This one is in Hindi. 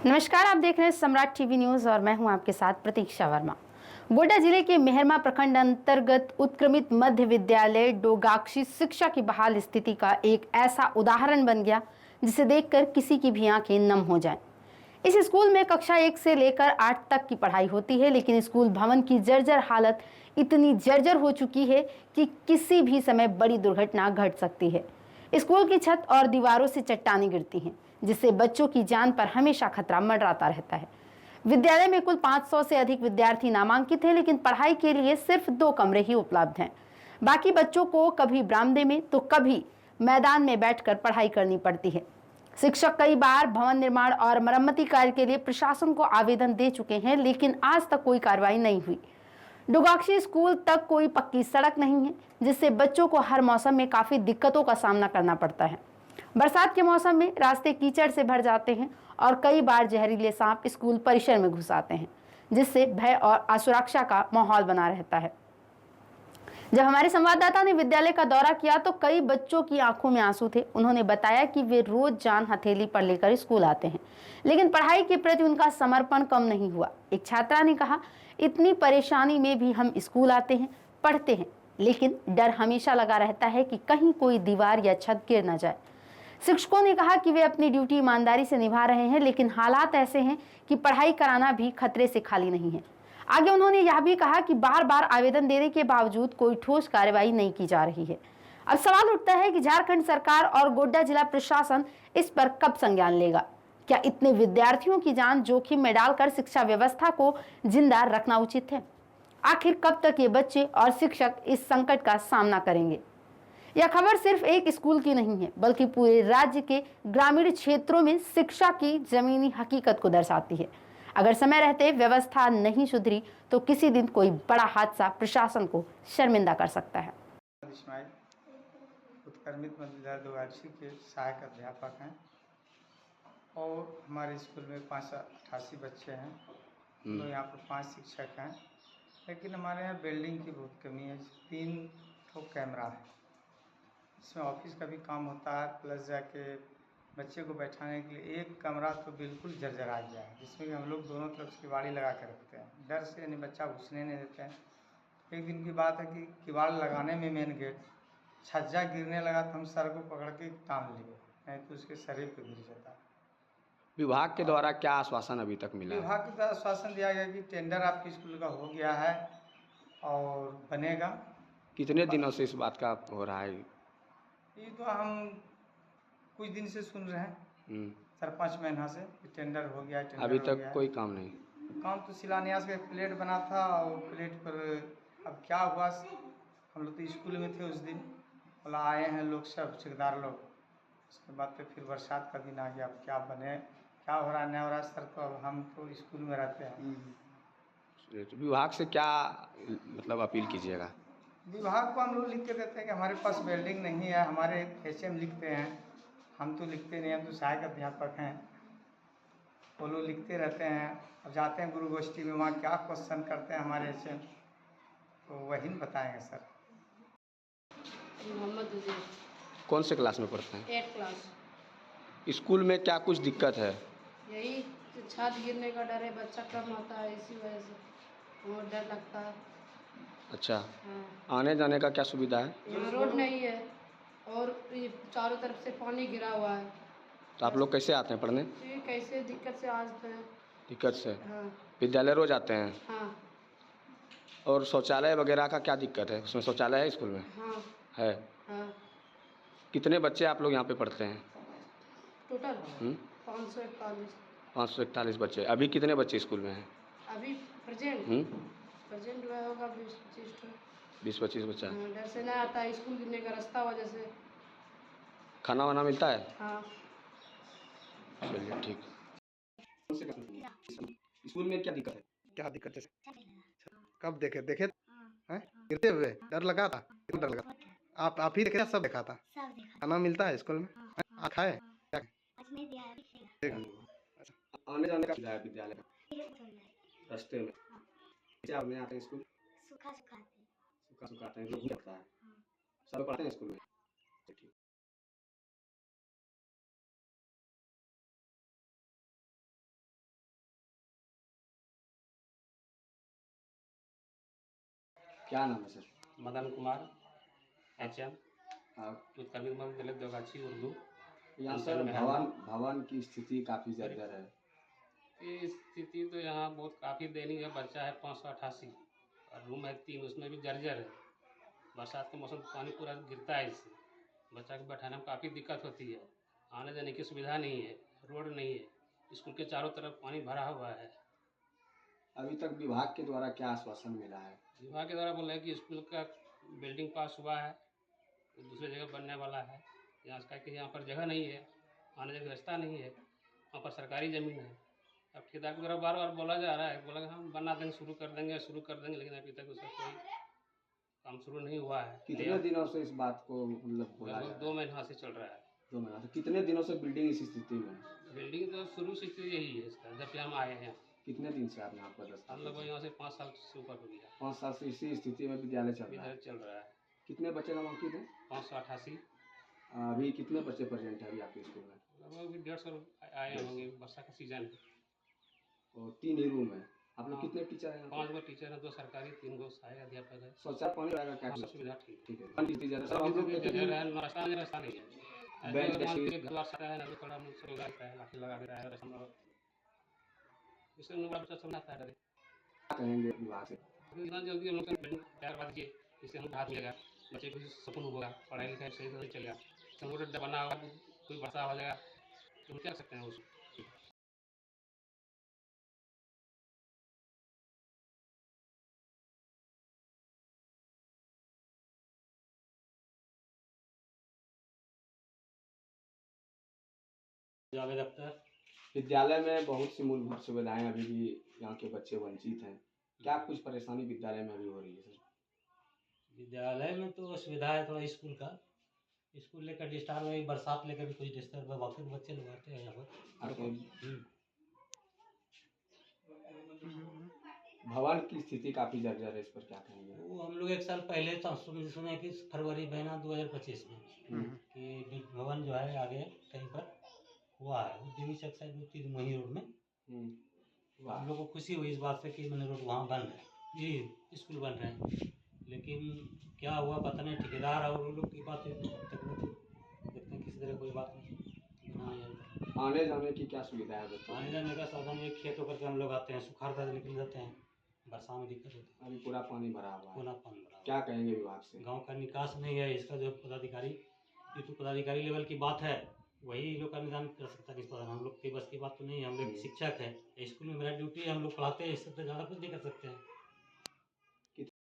नमस्कार, आप देख रहे हैं सम्राट टीवी न्यूज और मैं हूं आपके साथ प्रतीक्षा वर्मा। गोड्डा जिले के मेहरमा प्रखंड अंतर्गत उत्क्रमित मध्य विद्यालय डोगाक्षी शिक्षा की बहाल स्थिति का एक ऐसा उदाहरण बन गया जिसे देखकर किसी की भी आंखें नम हो जाएं। इस स्कूल में कक्षा 1 से लेकर 8 तक की पढ़ाई होती है, लेकिन स्कूल भवन की जर्जर हालत इतनी जर्जर हो चुकी है कि किसी भी समय बड़ी दुर्घटना घट सकती है। स्कूल की छत और दीवारों से चट्टानें गिरती हैं, जिससे बच्चों की जान पर हमेशा खतरा मंडराता रहता है। विद्यालय में कुल 500 से अधिक विद्यार्थी नामांकित हैं, लेकिन पढ़ाई के लिए सिर्फ 2 कमरे ही उपलब्ध हैं। बाकी बच्चों को कभी बरामदे में तो कभी मैदान में बैठकर पढ़ाई करनी पड़ती है। शिक्षक कई बार भवन निर्माण और मरम्मती कार्य के लिए प्रशासन को आवेदन दे चुके हैं, लेकिन आज तक कोई कार्रवाई नहीं हुई। डोगाक्षी स्कूल तक कोई पक्की सड़क नहीं है, जिससे बच्चों को हर मौसम में काफी दिक्कतों का सामना करना पड़ता है। बरसात के मौसम में रास्ते कीचड़ से भर जाते हैं और कई बार जहरीले सांप स्कूल परिसर में घुस आते हैं, जिससे भय और असुरक्षा का माहौल बना रहता है। जब हमारे संवाददाता ने विद्यालय का दौरा किया तो कई बच्चों की आंखों में आंसू थे। उन्होंने बताया कि वे रोज जान हथेली पर लेकर स्कूल आते हैं, लेकिन पढ़ाई के प्रति उनका समर्पण कम नहीं हुआ। एक छात्रा ने कहा, इतनी परेशानी में भी हम स्कूल आते हैं, पढ़ते हैं, लेकिन डर हमेशा लगा रहता है कि कहीं कोई दीवार या छत गिर न जाए। शिक्षकों ने कहा कि वे अपनी ड्यूटी ईमानदारी से निभा रहे हैं, लेकिन हालात ऐसे हैं कि पढ़ाई कराना भी खतरे से खाली नहीं है। आगे उन्होंने यह भी कहा कि बार बार आवेदन देने के बावजूद कोई ठोस कार्रवाई नहीं की जा रही है। अब सवाल उठता है कि झारखंड सरकार और गोड्डा जिला प्रशासन इस पर कब संज्ञान लेगा। क्या इतने विद्यार्थियों की जान जोखिम में डालकर शिक्षा व्यवस्था को जिंदा रखना उचित है? आखिर कब तक ये बच्चे और शिक्षक इस संकट का सामना करेंगे? यह खबर सिर्फ एक स्कूल की नहीं है, बल्कि पूरे राज्य के ग्रामीण क्षेत्रों में शिक्षा की जमीनी हकीकत को दर्शाती है। अगर समय रहते व्यवस्था नहीं सुधरी तो किसी दिन कोई बड़ा हादसा प्रशासन को शर्मिंदा कर सकता है। उत्क्रमित मध्य विद्यालय डोगाक्षी के सहायक अध्यापक हैं और हमारे स्कूल में 588 बच्चे हैं। तो यहाँ पर 5 शिक्षक हैं, लेकिन हमारे यहाँ बिल्डिंग की बहुत कमी है। 3 तो कैमरा है, इसमें ऑफिस का भी काम होता है, प्लस जाके बच्चे को बैठाने के लिए एक कमरा तो बिल्कुल जर्जरा गया है, जिसमें हम लोग दोनों तरफ से किवाड़ी लगा के रखते हैं, डर से यानी बच्चा घुसने नहीं देते हैं। एक दिन की बात है कि किवाड़ लगाने में मेन गेट छज्जा गिरने लगा तो हम सर को पकड़ के टांग लिए, नहीं तो उसके शरीर पे गिर जाता। विभाग के द्वारा क्या आश्वासन अभी तक मिला? विभाग के द्वारा आश्वासन दिया गया कि टेंडर आपके स्कूल का हो गया है और बनेगा। कितने दिनों से इस बात का हो रहा है? ये तो हम कुछ दिन से सुन रहे हैं, 4-5 महीना से टेंडर हो गया। टेंडर अभी हो तक गया कोई काम नहीं। काम तो शिलान्यास का प्लेट बना था और प्लेट पर अब क्या हुआ, हम लोग तो स्कूल में थे उस दिन, बोला आए हैं लोग सब ठेकेदार लोग। उसके बाद तो फिर बरसात का दिन आ गया, अब क्या बने, क्या हो रहा नहीं हो रहा सर, तो अब हम तो स्कूल में रहते हैं। विभाग से क्या मतलब अपील कीजिएगा? विभाग को हम लोग लिख के देते हैं कि हमारे पास बिल्डिंग नहीं है, हमारे एचएम लिखते हैं, हम तो लिखते नहीं, हम तो सहायक अध्यापक हैं, वो लोग लिखते रहते हैं। अब जाते हैं गुरु गोष्ठी में, वहाँ क्या क्वेश्चन करते हैं हमारे एचएम, तो वही बताएंगे सर। मोहम्मद उजैर। कौन से क्लास में पढ़ते हैं? 8 क्लास। स्कूल में क्या कुछ दिक्कत है? यही छत गिरने का डर है, बच्चा कम आता है, इसी वजह से और डर लगता है। अच्छा, हाँ। आने जाने का क्या सुविधा है? यहाँ रोड नहीं है और ये चारों तरफ से पानी गिरा हुआ है। तो आप लोग कैसे आते हैं पढ़ने? ये कैसे दिक्कत से आते हैं। दिक्कत से? हाँ। विद्यालय रोज आते हैं? हाँ। और शौचालय वगैरह का क्या दिक्कत है? उसमें शौचालय है स्कूल में? हाँ। है। हाँ। कितने बच्चे आप लोग यहाँ पे पढ़ते हैं? टोटल 541। 541 बच्चे। अभी कितने बच्चे स्कूल में हैं? अभी प्रेजेंट हुआ होगा 20-25। 20-25 बच्चा। डर से नहीं आता है, स्कूल गिरने का रास्ता वजह से। खाना वाना मिलता है? हाँ। चलिए ठीक। स्कूल में क्या दिक्कत है? क्या दिक्कत है? कब देखे हैं गिरते हुए? डर लगा था? कितना डर लगा? आप ही देखे? सब देखा था? खाना मिलता है स्कूल में? आप खाए? आने जाने का सुविधा है विद्यालय का? रास्ते में क्या आपने आते हैं स्कूल? सुखा सुखाते हैं, लोग लगता है। सब पढ़ते हैं स्कूल में? ठीक। क्या नाम है सर? मदन कुमार HM आप उत्क्रमित मध्य विद्यालय दोगाछी उर्दू। यहाँ सर भवन की स्थिति काफ़ी जर्जर है। ये स्थिति तो यहाँ बहुत काफ़ी दयनीय है। बच्चा है 588 और रूम है 3, उसमें भी जर्जर है। बरसात के मौसम में पानी पूरा गिरता है, इससे बच्चा को बैठाने में काफ़ी दिक्कत होती है। आने जाने की सुविधा नहीं है, रोड नहीं है, स्कूल के चारों तरफ पानी भरा हुआ है। अभी तक विभाग के द्वारा क्या आश्वासन मिला है? विभाग के द्वारा बोला है कि स्कूल का बिल्डिंग पास हुआ है, तो दूसरी जगह बनने वाला है। यहाँ का कि यहाँ पर जगह नहीं है, आने जाने की रास्ता नहीं है, वहाँ पर सरकारी ज़मीन है। अब ठेकेदार की तरफ बार बार बोला जा रहा है, बोला कि हम बना देंगे, शुरू कर देंगे, लेकिन अभी तक उसका कोई काम शुरू नहीं हुआ है। कितने दिनों से इस बात को मतलब बोला जा रहा है? 2 महीना से चल रहा है। 2 महीना से। कितने दिनों से बिल्डिंग इस स्थिति में है? बिल्डिंग तो शुरू से स्थिति यही है इसका, जब से हम आए हैं। कितने दिन से आप यहाँ पर? हम लोग यहाँ से 5 साल से ऊपर हो गया। 5 साल से इसी स्थिति में विद्यालय चल रहा है। विद्यालय चल रहा है। कितने बच्चे नामांकित हैं? 588। अभी कितने बच्चे प्रेजेंट है अभी आपके स्कूल में? लगभग 150 आए होंगे, वर्षा का सीजन है। और 3 ही रूम है। आप लोग हाँ। कितने टीचर हैं? 5 गो टीचर हैं, 2 सरकारी, 3 गो सहायक अध्यापक है। शौचालय पानी रहेगा क्या? हाँ, सुविधा ठीक ठीक है। टीचर है। रास्ता नहीं है। बेंच घर वाला सारा है ना, थोड़ा मुझसे लगाता है, लाठी लगा दे रहा है, रास्ता में इससे बड़ा बच्चा समझाता है। क्या कहेंगे विभाग से? इतना जल्दी हम लोग बिल्डिंग तैयार करवा दीजिए, इससे हम हाथ मिलेगा, बच्चे को सुकून होगा, पढ़ाई लिखाई सही से चलेगा। संगठन बना होगा, कोई वर्षा हो जाएगा तो हम क्या कर सकते हैं उसको। जावेद अख्तर। विद्यालय में बहुत सी मूलभूत सुविधाएं अभी भी यहाँ के बच्चे वंचित हैं। क्या कुछ परेशानी विद्यालय में अभी हो रही है सर? विद्यालय में तो सुविधा है थोड़ा स्कूल का। स्कूल लेकर डिस्टर्ब है, बरसात लेकर भी कुछ डिस्टर्ब है, बाकी बच्चे लोग आते हैं यहाँ पर। भवन की स्थिति काफी जर्जर है, इस पर क्या कहेंगे? वो हम लोग 1 साल पहले सुने कि फरवरी महीना 2025 में कि भवन जो है आगे कहीं पर हुआ है, देवी चक साइड 3 मोही रोड में। हम लोग को खुशी हुई इस बात से कि मैंने रोड वहाँ बन रहा है, जी स्कूल बन रहे हैं। लेकिन क्या हुआ पता नहीं, ठेकेदार और लोग की बात है, देखते हैं किसी तरह कोई बात नहीं। आने जाने की क्या सुविधा है बच्चों? आने जाने का साधन ये खेत होकर के हम लोग आते हैं, सुखाड़ कर निकल जाते हैं, बरसात में दिक्कत होती है। अभी पूरा पानी भरा हुआ है। पूरा पानी भरा हुआ है। क्या कहेंगे विभाग से? गांव का निकास नहीं है, इसका जो पदाधिकारी, ये तो पदाधिकारी लेवल की बात है, वही लोग का निदान कर सकता है। इस पर हम लोग की बस की बात तो नहीं है। हम लोग शिक्षक है, स्कूल में मेरा ड्यूटी है, हम लोग पढ़ाते हैं, इससे तो ज़्यादा कुछ नहीं कर सकते हैं।